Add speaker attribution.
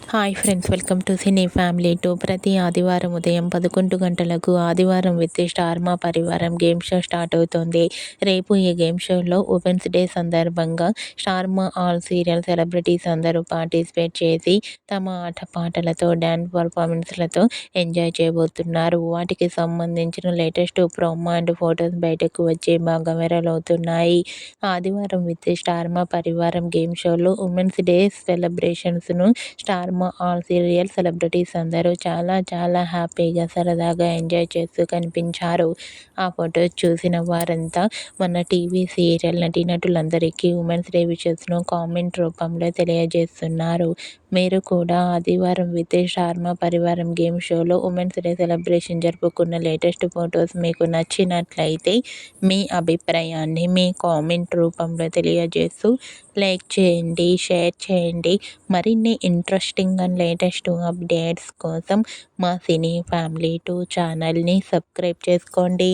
Speaker 1: Hi friends, welcome to cine family two. ప్రతి ఆదివారం ఉదయం 11 గంటలకు ఆదివారం విత్ స్టార్ మా పరివారం గేమ్ షో స్టార్ట్ అవుతుంది. రేపు ఈ గేమ్ షోలో ఉమెన్స్ డే సందర్భంగా స్టార్ మా ఆల్ సీరియల్ సెలబ్రిటీస్ అందరూ పార్టిసిపేట్ చేసి తమ ఆటపాటలతో డ్యాన్స్ పర్ఫార్మెన్స్లతో ఎంజాయ్ చేయబోతున్నారు. వాటికి సంబంధించిన లేటెస్ట్ ప్రోమో అండ్ ఫొటోస్ బయటకు వచ్చి బాగా వైరల్ అవుతున్నాయి. ఆదివారం విత్ స్టార్ మా పరివారం గేమ్ షోలో ఉమెన్స్ డే సెలబ్రేషన్స్ను స్టార్ మా ఆల్ సీరియల్ సెలబ్రిటీస్ అందరూ చాలా చాలా హ్యాపీగా సరదాగా ఎంజాయ్ చేస్తూ కనిపించారు. ఆ ఫొటోస్ చూసిన వారంతా మన టీవీ సీరియల్ నటీనటులందరికీ ఉమెన్స్ డే విషెస్ను కామెంట్ రూపంలో తెలియజేస్తున్నారు. మీరు కూడా ఆదివారం విత్ స్టార్ మా పరివారం గేమ్ షోలో ఉమెన్స్ డే సెలబ్రేషన్ జరుపుకున్న లేటెస్ట్ ఫొటోస్ మీకు నచ్చినట్లయితే మీ అభిప్రాయాన్ని మీ కామెంట్ రూపంలో తెలియజేస్తూ లైక్ చేయండి, షేర్ చేయండి. మరిన్ని ఇంట్రెస్టింగ్ అండ్ లేటెస్ట్ అప్డేట్స్ కోసం మా సినీ ఫ్యామిలీ 2 ఛానల్ని సబ్స్క్రైబ్ చేసుకోండి.